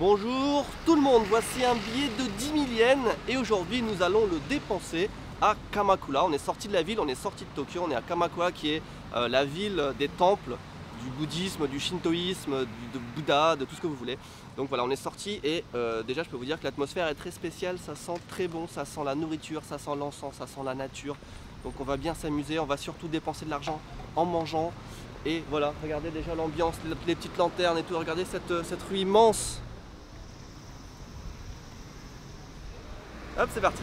Bonjour tout le monde, voici un billet de 10 000 yens et aujourd'hui nous allons le dépenser à Kamakura. On est sorti de la ville, on est sorti de Tokyo, on est à Kamakura qui est la ville des temples, du bouddhisme, du shintoïsme, de Bouddha, de tout ce que vous voulez. Donc voilà, on est sorti et déjà je peux vous dire que l'atmosphère est très spéciale, ça sent très bon, ça sent la nourriture, ça sent l'encens, ça sent la nature. Donc on va bien s'amuser, on va surtout dépenser de l'argent en mangeant. Et voilà, regardez déjà l'ambiance, les petites lanternes et tout, regardez cette rue immense. Hop, c'est parti.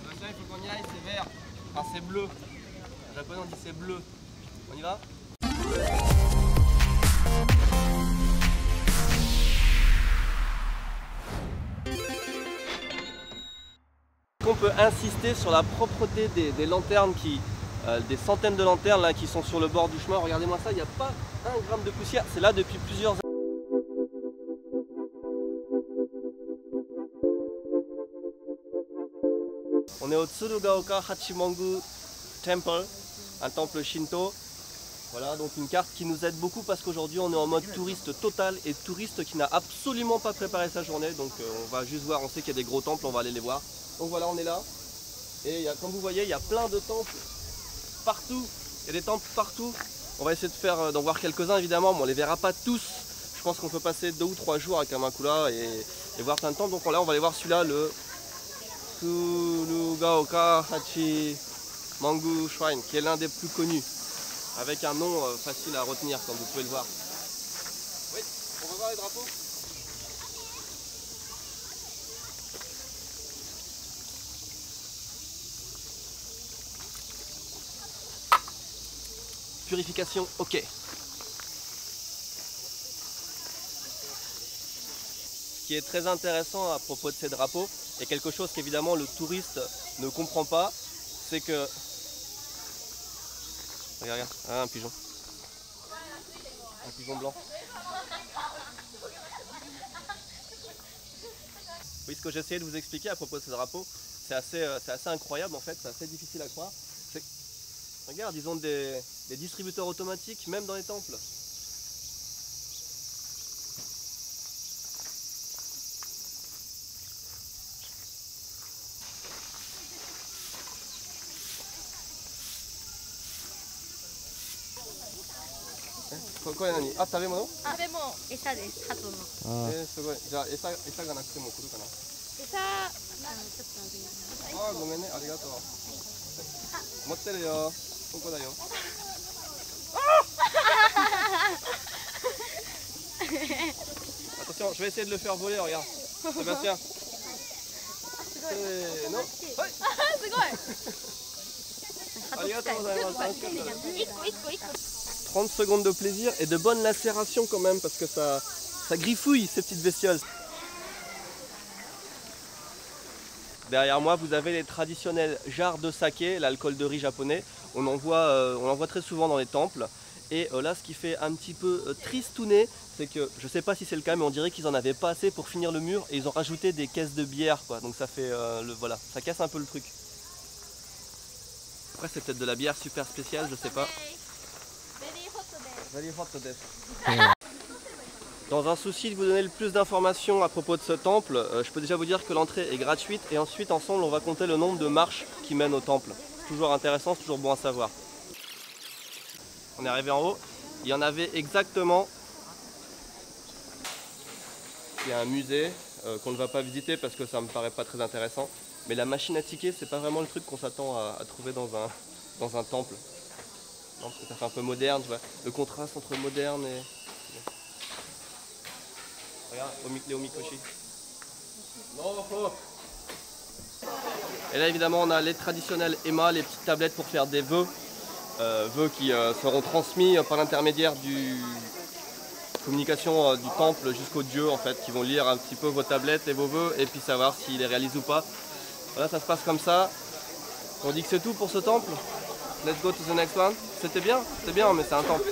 Il faut qu'on y aille, c'est vert. Enfin, c'est bleu. En japonais, on dit c'est bleu. On y va? On peut insister sur la propreté des lanternes des centaines de lanternes là, qui sont sur le bord du chemin. Regardez-moi ça, il n'y a pas un gramme de poussière. C'est là depuis plusieurs années. On est au Tsurugaoka Hachimangu Temple, un temple shinto. Voilà, donc une carte qui nous aide beaucoup parce qu'aujourd'hui on est en mode touriste total et touriste qui n'a absolument pas préparé sa journée. Donc on va juste voir, on sait qu'il y a des gros temples, on va aller les voir. Donc voilà, on est là. Et comme vous voyez, il y a plein de temples partout. Il y a des temples partout. On va essayer d'en voir quelques-uns évidemment, mais on ne les verra pas tous. Je pense qu'on peut passer 2 ou 3 jours à Kamakura et voir plein de temples. Donc là, on va aller voir celui-là, le Tsurugaoka Hachimangu Shrine, qui est l'un des plus connus, avec un nom facile à retenir, comme vous pouvez le voir. Oui, on va voir les drapeaux. Purification, ok. Ce qui est très intéressant à propos de ces drapeaux, et quelque chose qu'évidemment le touriste ne comprend pas, c'est que... Regarde, ah, un pigeon. Un pigeon blanc. Oui, ce que j'essayais de vous expliquer à propos de ces drapeaux, c'est assez incroyable en fait, c'est assez difficile à croire. Regarde, ils ont des distributeurs automatiques, même dans les temples.これ何？あ、食べ物？食べ物、餌です。鳩の。すごい。じゃあ餌がなくても来るかな。餌、ちょっとあげる。あ、ごめんね、ありがとう。持ってるよ。ここだよ。Attention, je vais essayer de le faire voler, regarde. Sébastien. すごい。せーの。はい。すごい。ありがとうございます。楽しかったです。一個。 30 secondes de plaisir et de bonnes lacérations quand même parce que ça griffouille ces petites bestioles. Derrière moi vous avez les traditionnels jarres de saké, l'alcool de riz japonais. On en voit très souvent dans les temples. Et là ce qui fait un petit peu tristouner, c'est que je sais pas si c'est le cas mais on dirait qu'ils en avaient pas assez pour finir le mur et ils ont rajouté des caisses de bière quoi. Donc ça fait voilà, ça casse un peu le truc. Après c'est peut-être de la bière super spéciale, je sais pas. Dans un souci de vous donner le plus d'informations à propos de ce temple, je peux déjà vous dire que l'entrée est gratuite et ensuite ensemble on va compter le nombre de marches qui mènent au temple. C'est toujours intéressant, c'est toujours bon à savoir. On est arrivé en haut, il y en avait exactement. Il y a un musée qu'on ne va pas visiter parce que ça me paraît pas très intéressant. Mais la machine à tickets, c'est pas vraiment le truc qu'on s'attend à trouver dans un temple. Non, parce que ça fait un peu moderne, tu vois, le contraste entre moderne et... Regarde, les omikoshi. Et là évidemment on a les traditionnels EMA, les petites tablettes pour faire des vœux. Vœux qui seront transmis par l'intermédiaire du communication du temple jusqu'aux dieux en fait, qui vont lire un petit peu vos tablettes et vos vœux et puis savoir s'ils les réalisent ou pas. Voilà, ça se passe comme ça. On dit que c'est tout pour ce temple. Let's go to the next one. C'était bien, mais c'est un temple.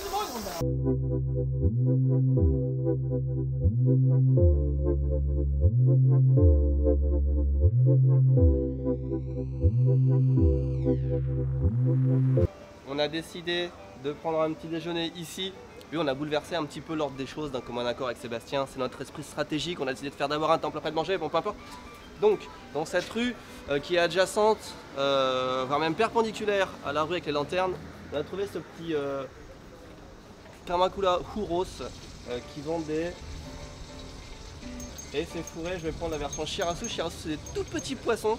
On a décidé de prendre un petit déjeuner ici Oui, on a bouleversé un petit peu l'ordre des choses d'un commun accord avec Sébastien. C'est notre esprit stratégique. On a décidé de faire d'abord un temple après de manger, bon peu importe. Donc, dans cette rue qui est adjacente, voire même perpendiculaire à la rue avec les lanternes, on a trouvé ce petit Kamakura Huros qui vendait. Et c'est fourré, je vais prendre la version Shirasu. Shirasu, c'est des tout petits poissons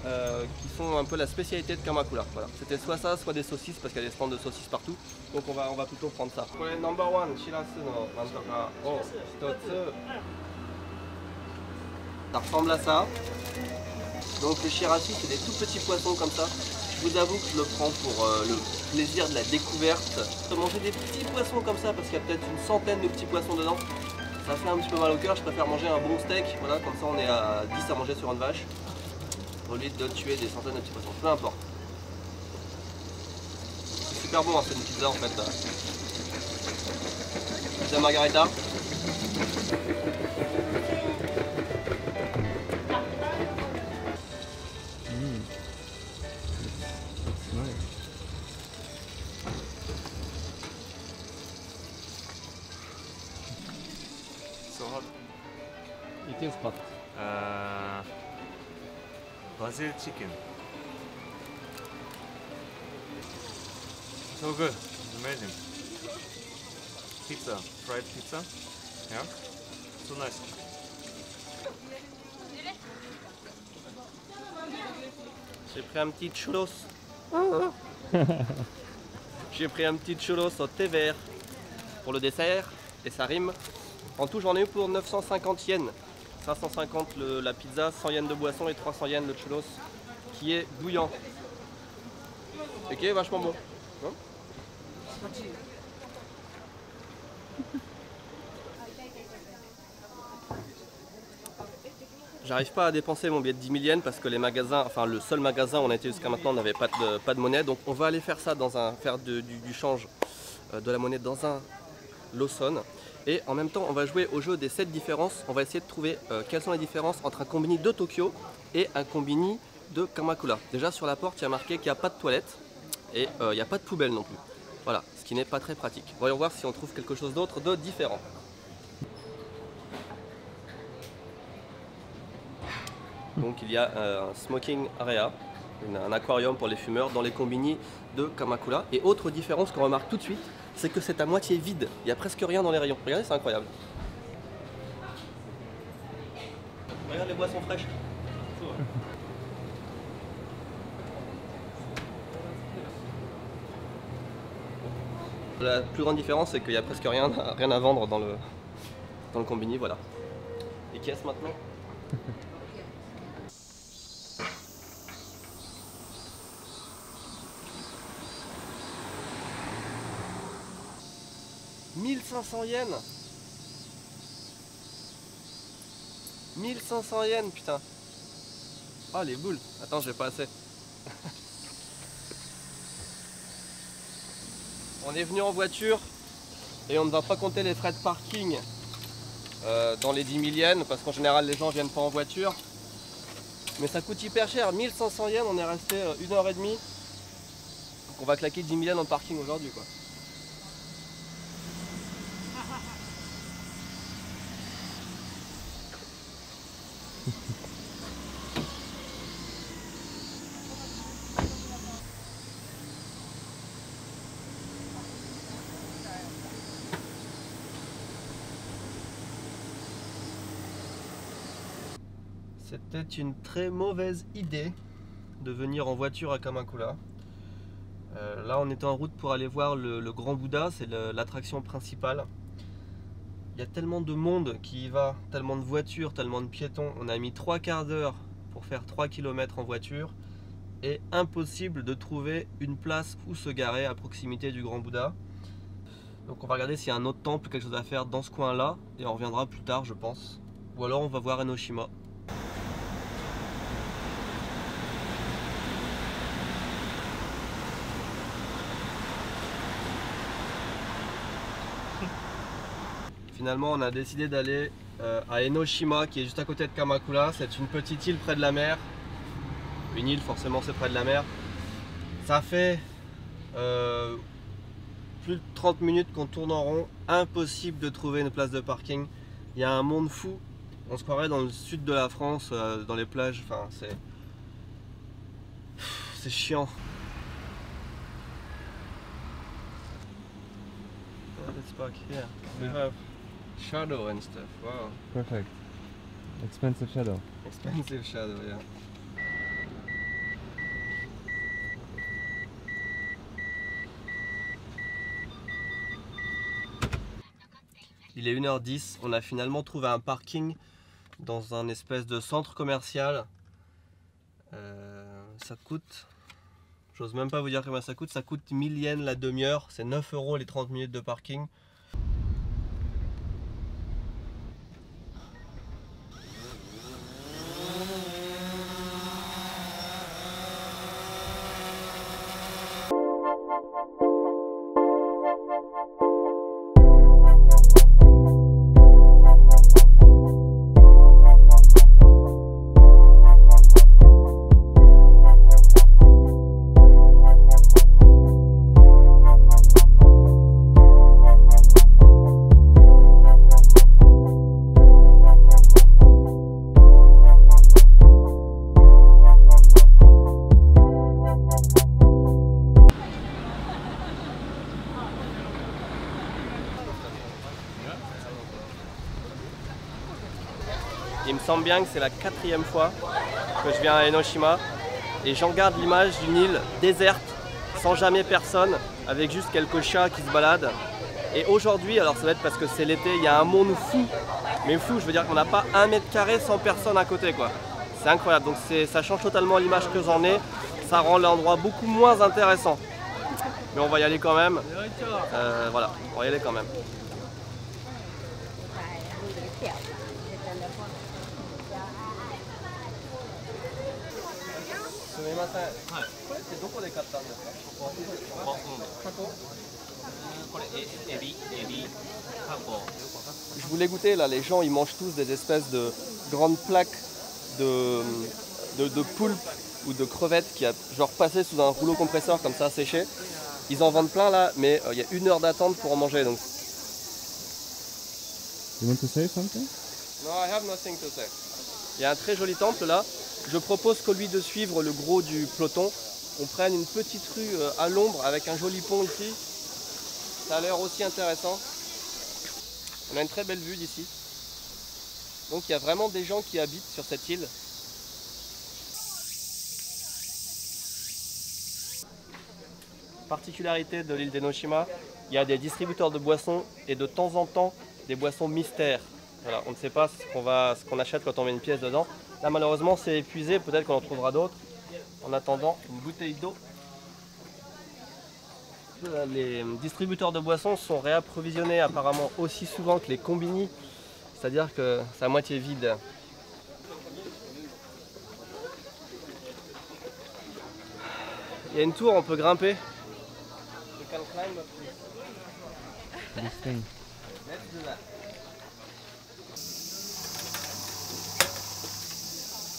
qui sont un peu la spécialité de Kamakura. Voilà. C'était soit ça, soit des saucisses parce qu'il y a des stands de saucisses partout. Donc on va plutôt prendre ça. Pour les number one, Shirasu no Nantoka o Hitotsu. Ça ressemble à ça. Donc le Shirasu, c'est des tout petits poissons comme ça. Je vous avoue que je le prends pour le plaisir de la découverte. De manger des petits poissons comme ça parce qu'il y a peut-être une centaine de petits poissons dedans. Ça fait un petit peu mal au cœur, je préfère manger un bon steak, voilà, comme ça on est à 10 à manger sur une vache, au lieu de tuer des centaines de petits poissons, peu importe. C'est super bon, hein, c'est une pizza en fait. Pizza margarita. It is hot. Basil chicken. So good, amazing. Pizza, fried pizza. Yeah, so nice. J'ai pris un petit churros. J'ai pris un petit churros au thé vert pour le dessert et ça rime. En tout, j'en ai eu pour 950 yens. 550 la pizza, 100 yens de boisson et 300 yens le churros qui est bouillant. Et qui est vachement bon. Hein? J'arrive pas à dépenser mon billet de 10 000 yens parce que les magasins, enfin le seul magasin où on a été jusqu'à maintenant n'avait pas de monnaie. Donc on va aller faire ça dans faire du change de la monnaie dans un Lawson. Et en même temps, on va jouer au jeu des 7 différences. On va essayer de trouver quelles sont les différences entre un combini de Tokyo et un combini de Kamakura. Déjà sur la porte, il y a marqué qu'il n'y a pas de toilette et il n'y a pas de poubelle non plus. Voilà, ce qui n'est pas très pratique. Voyons voir si on trouve quelque chose d'autre de différent. Donc il y a un smoking area, un aquarium pour les fumeurs dans les combini de Kamakura. Et autre différence qu'on remarque tout de suite, c'est que c'est à moitié vide. Il n'y a presque rien dans les rayons. Regardez, c'est incroyable. Regarde les boissons fraîches. La plus grande différence, c'est qu'il n'y a presque rien à vendre dans le combini. Voilà. Et qui est-ce maintenant? 1500 yens. 1500 yens, putain. Ah, les boules. Attends, j'ai pas assez. On est venu en voiture et on ne va pas compter les frais de parking dans les 10 000 yens parce qu'en général les gens viennent pas en voiture. Mais ça coûte hyper cher. 1500 yens, on est resté 1h30. Donc on va claquer 10 000 yens en parking aujourd'hui, quoi. C'était une très mauvaise idée de venir en voiture à Kamakura. Là on était en route pour aller voir le Grand Bouddha, c'est l'attraction principale. Il y a tellement de monde qui y va, tellement de voitures, tellement de piétons. On a mis 3 quarts d'heure pour faire 3 km en voiture. Et impossible de trouver une place où se garer à proximité du Grand Bouddha. Donc on va regarder s'il y a un autre temple, quelque chose à faire dans ce coin là. Et on reviendra plus tard je pense. Ou alors on va voir Enoshima. Finalement on a décidé d'aller à Enoshima qui est juste à côté de Kamakura. C'est une petite île près de la mer. Une île forcément c'est près de la mer. Ça fait plus de 30 minutes qu'on tourne en rond, impossible de trouver une place de parking. Il y a un monde fou, on se croirait dans le sud de la France, dans les plages, enfin c'est chiant. Let's park here. We have shadow and stuff. Wow. Perfect. Expensive shadow. Expensive shadow, yeah. Il est 1h10, on a finalement trouvé un parking dans un espèce de centre commercial. Ça coûte, j'ose même pas vous dire combien ça coûte 1000 yens la demi-heure, c'est 9 € les 30 minutes de parking. Il me semble bien que c'est la 4e fois que je viens à Enoshima et j'en garde l'image d'une île déserte, sans jamais personne, avec juste quelques chats qui se baladent. Et aujourd'hui, alors ça va être parce que c'est l'été, il y a un monde fou, mais fou, je veux dire qu'on n'a pas 1 mètre carré sans personne à côté quoi. C'est incroyable, donc ça change totalement l'image que j'en ai, ça rend l'endroit beaucoup moins intéressant. Mais on va y aller quand même, voilà, on va y aller quand même. Je voulais goûter là, les gens ils mangent tous des espèces de grandes plaques de poulpe ou de crevettes qui a genre passé sous un rouleau compresseur comme ça séché. Ils en vendent plein là, mais il y a 1 heure d'attente pour en manger donc. You want to say something? No, I have nothing to say. Il y a un très joli temple là. Je propose qu'au lieu de suivre le gros du peloton, on prenne une petite rue à l'ombre avec un joli pont ici. Ça a l'air aussi intéressant. On a une très belle vue d'ici. Donc il y a vraiment des gens qui habitent sur cette île. Particularité de l'île d'Enoshima, il y a des distributeurs de boissons et de temps en temps des boissons mystères. Voilà, on ne sait pas ce qu'on achète quand on met une pièce dedans. Là malheureusement c'est épuisé, peut-être qu'on en trouvera d'autres. En attendant, une bouteille d'eau. Les distributeurs de boissons sont réapprovisionnés apparemment aussi souvent que les combini, c'est-à-dire que c'est à moitié vide. Il y a une tour, on peut grimper. This thing.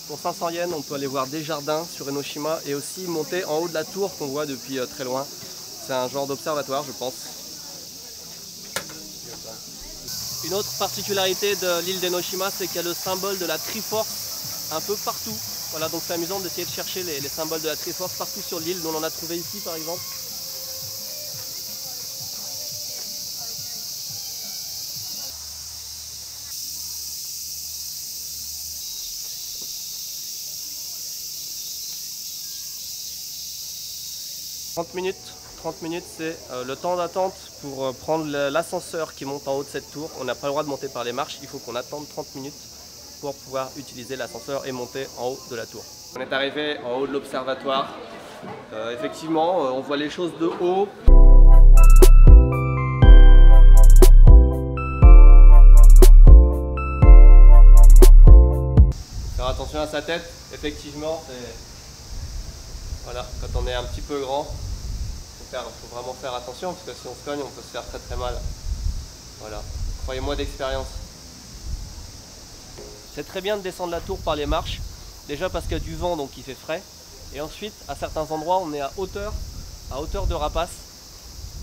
Pour 500 yens, on peut aller voir des jardins sur Enoshima et aussi monter en haut de la tour qu'on voit depuis très loin. C'est un genre d'observatoire, je pense. Une autre particularité de l'île d'Enoshima, c'est qu'il y a le symbole de la Triforce un peu partout. Voilà, donc c'est amusant d'essayer de chercher les symboles de la Triforce partout sur l'île. Nous on en a trouvé ici par exemple. « 30 minutes, c'est le temps d'attente pour prendre l'ascenseur qui monte en haut de cette tour. On n'a pas le droit de monter par les marches, il faut qu'on attende 30 minutes pour pouvoir utiliser l'ascenseur et monter en haut de la tour. On est arrivé en haut de l'observatoire. Effectivement, on voit les choses de haut. Faire attention à sa tête, effectivement, c'est... Voilà, quand on est un petit peu grand, il faut vraiment faire attention parce que si on se cogne, on peut se faire très très mal. Voilà, croyez-moi d'expérience. C'est très bien de descendre la tour par les marches, déjà parce qu'il y a du vent donc il fait frais. Et ensuite, à certains endroits, on est à hauteur de rapace.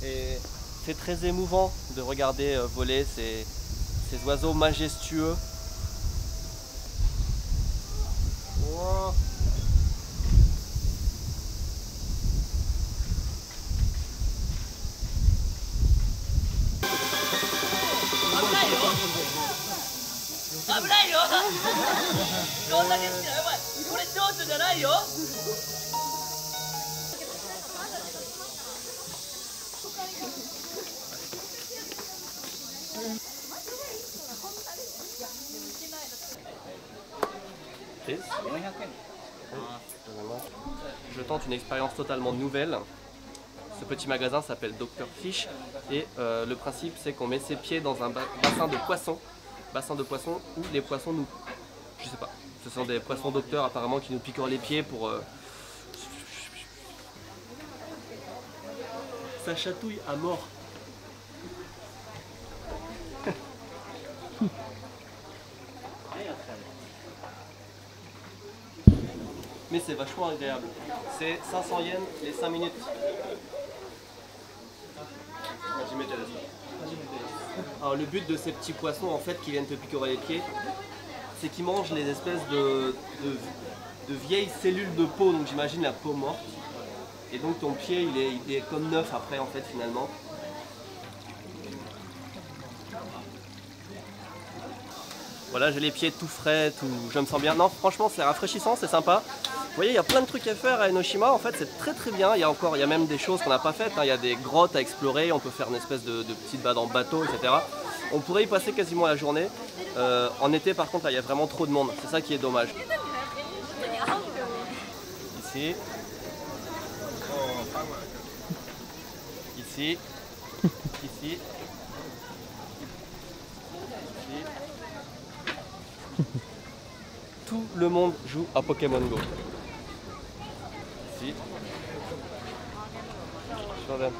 Et C'est très émouvant de regarder voler ces oiseaux majestueux. Wow. Je tente une expérience totalement nouvelle. Ce petit magasin s'appelle Dr Fish et le principe c'est qu'on met ses pieds dans un bassin de poissons où les poissons nous... Je sais pas, ce sont des poissons docteurs apparemment qui nous piquent les pieds pour... Ça chatouille à mort. Mais c'est vachement agréable. C'est 500 yens les 5 minutes. Alors le but de ces petits poissons en fait qui viennent te picorer les pieds, c'est qu'ils mangent les espèces de vieilles cellules de peau, donc j'imagine la peau morte. Et donc ton pied il est comme neuf après en fait finalement. Voilà, j'ai les pieds tout frais, je me sens bien. Non, franchement c'est rafraîchissant, c'est sympa. Vous voyez, il y a plein de trucs à faire à Enoshima, en fait c'est très très bien. Il y a même des choses qu'on n'a pas faites, hein. Il y a des grottes à explorer, on peut faire une espèce de petite balade en bateau, etc. On pourrait y passer quasiment la journée. En été par contre, là, il y a vraiment trop de monde, c'est ça qui est dommage. Ici. Ici. Ici. Ici. Tout le monde joue à Pokémon Go. Ici. Jordan.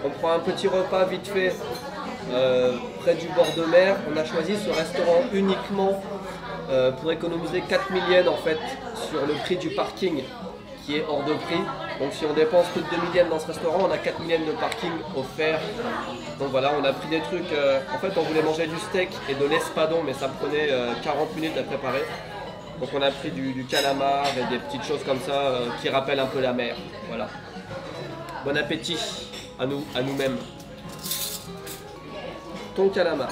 On prend un petit repas vite fait près du bord de mer. On a choisi ce restaurant uniquement pour économiser 4000 yens en fait sur le prix du parking qui est hors de prix. Donc si on dépense plus de 2000 yens dans ce restaurant, on a 4000 yens de parking offert. Donc voilà, on a pris des trucs, en fait on voulait manger du steak et de l'espadon mais ça prenait 40 minutes à préparer. Donc on a pris du calamar et des petites choses comme ça qui rappellent un peu la mer. Voilà. Bon appétit à nous-mêmes. Ton calamar.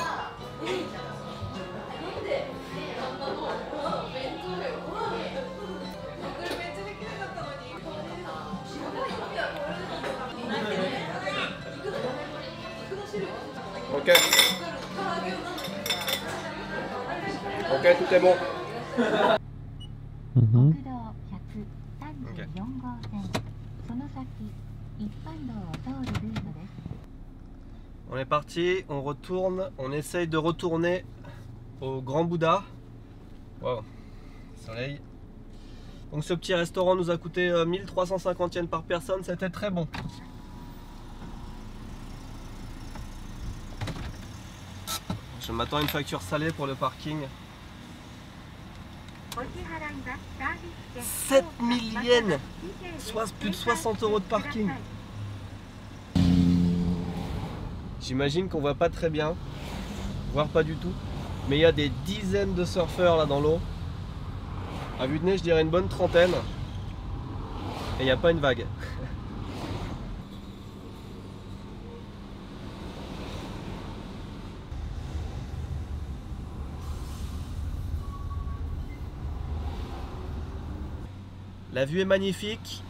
Ok. Ok, tout est bon. Okay. On est parti, on retourne, on essaye de retourner au Grand Bouddha. Wow, soleil. Donc ce petit restaurant nous a coûté 1350 yens par personne, c'était très bon. Je m'attends à une facture salée pour le parking. 7000 yens, soit plus de 60 € de parking. J'imagine qu'on voit pas très bien, voire pas du tout. Mais il y a des dizaines de surfeurs là dans l'eau. À vue de nez, je dirais une bonne trentaine. Et il n'y a pas une vague. La vue est magnifique,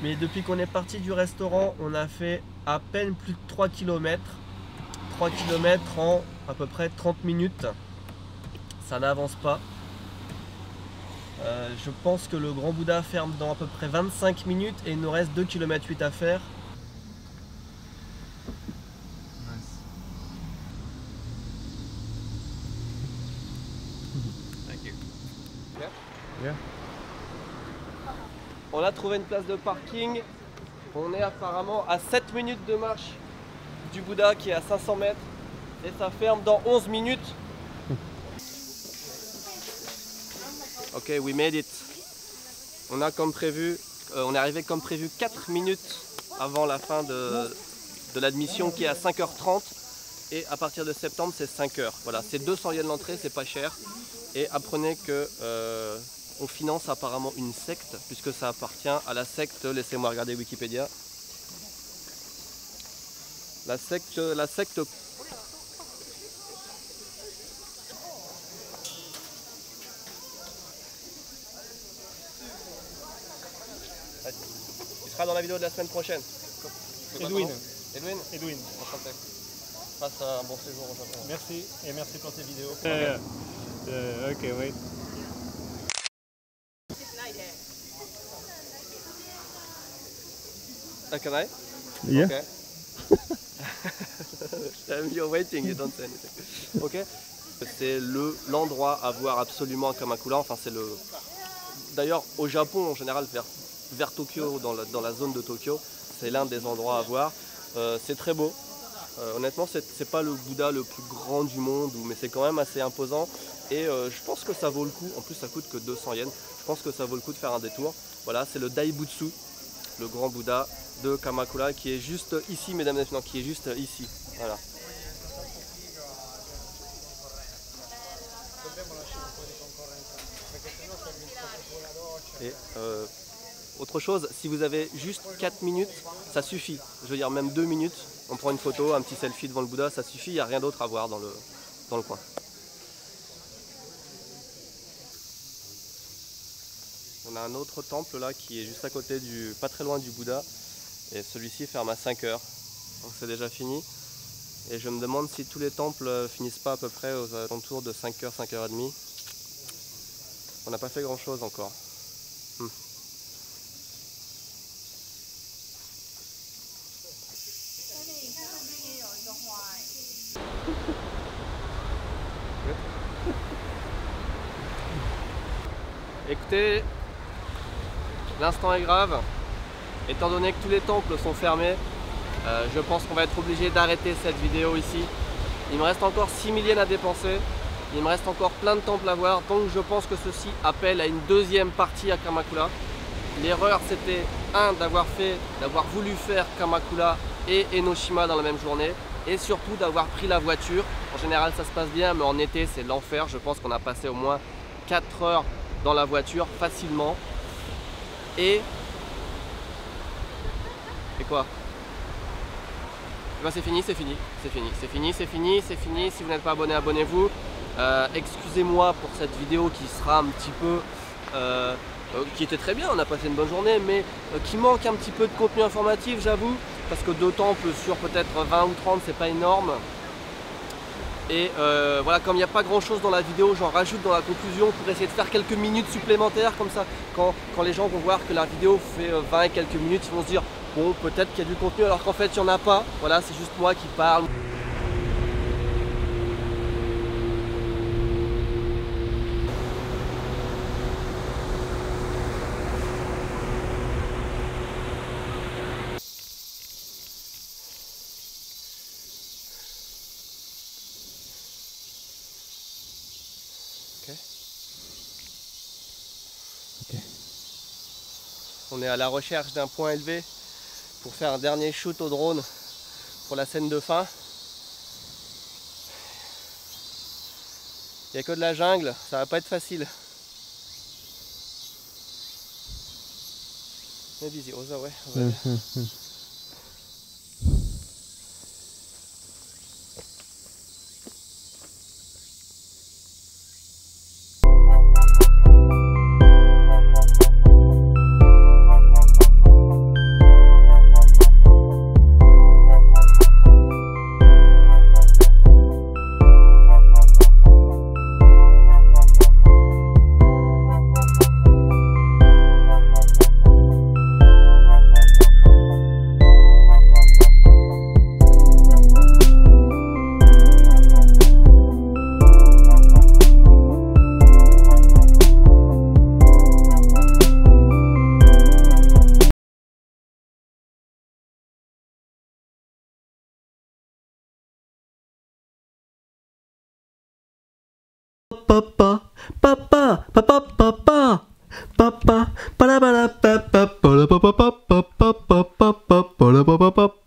mais depuis qu'on est parti du restaurant, on a fait à peine plus de 3 km. 3 km en à peu près 30 minutes. Ça n'avance pas. Je pense que le Grand Bouddha ferme dans à peu près 25 minutes et il nous reste 2,8 km à faire. Yeah. On a trouvé une place de parking. On est apparemment à 7 minutes de marche du Bouddha qui est à 500 mètres et ça ferme dans 11 minutes. Ok, we made it. On a comme prévu, on est arrivé comme prévu 4 minutes avant la fin de l'admission qui est à 5h30 et à partir de septembre c'est 5h. Voilà, c'est 200 yens l'entrée, c'est pas cher. Et apprenez que on finance apparemment une secte puisque ça appartient à la secte, laissez-moi regarder Wikipédia. La secte il sera dans la vidéo de la semaine prochaine. Edwin. Edwin. Edwin. Enchanté. Passe un bon séjour au Japon. Merci et merci pour tes vidéos. Ok, wait. Can I? Yeah. Okay. You're waiting, you don't say anything. Ok. C'est l'endroit à voir absolument à Kamakura. Enfin, c'est le. D'ailleurs, au Japon en général, vers Tokyo, dans la zone de Tokyo, c'est l'un des endroits à voir. C'est très beau. Honnêtement, c'est pas le Bouddha le plus grand du monde, mais c'est quand même assez imposant. Et je pense que ça vaut le coup. En plus, ça coûte que 200 yens. Je pense que ça vaut le coup de faire un détour. Voilà, c'est le Daibutsu, le grand Bouddha de Kamakura, qui est juste ici, mesdames et messieurs, qui est juste ici. Voilà. Et autre chose, si vous avez juste 4 minutes, ça suffit. Je veux dire, même 2 minutes, on prend une photo, un petit selfie devant le Bouddha, ça suffit, il n'y a rien d'autre à voir dans le coin. On a un autre temple là qui est juste à côté pas très loin du Bouddha. Et celui-ci ferme à 5h. Donc c'est déjà fini. Et je me demande si tous les temples finissent pas à peu près aux alentours de 5h, 5h30. On n'a pas fait grand chose encore. Écoutez, l'instant est grave. Étant donné que tous les temples sont fermés, je pense qu'on va être obligé d'arrêter cette vidéo ici. Il me reste encore 6 000 yens à dépenser. Il me reste encore plein de temples à voir. Donc je pense que ceci appelle à une deuxième partie à Kamakura. L'erreur c'était d'avoir voulu faire Kamakura et Enoshima dans la même journée. Et surtout d'avoir pris la voiture. En général ça se passe bien, mais en été c'est l'enfer. Je pense qu'on a passé au moins 4 heures dans la voiture facilement. Et quoi? Ben c'est fini, c'est fini, c'est fini, c'est fini, c'est fini, c'est fini. Si vous n'êtes pas abonné, abonnez-vous. Excusez-moi pour cette vidéo qui sera un petit peu qui était très bien, on a passé une bonne journée, mais qui manque un petit peu de contenu informatif, j'avoue, parce que 2 temples sur peut-être 20 ou 30, c'est pas énorme. Et voilà, comme il n'y a pas grand chose dans la vidéo, j'en rajoute dans la conclusion pour essayer de faire quelques minutes supplémentaires, comme ça quand les gens vont voir que la vidéo fait 20 et quelques minutes, ils vont se dire bon, peut-être qu'il y a du contenu alors qu'en fait il n'y en a pas. Voilà, c'est juste moi qui parle. On est à la recherche d'un point élevé pour faire un dernier shoot au drone pour la scène de fin. Il n'y a que de la jungle, ça va pas être facile. Mais busy, ouais. papa, papa, papa, papa, papa, para para papa, para papa, papa, papa, papa, papa, papa.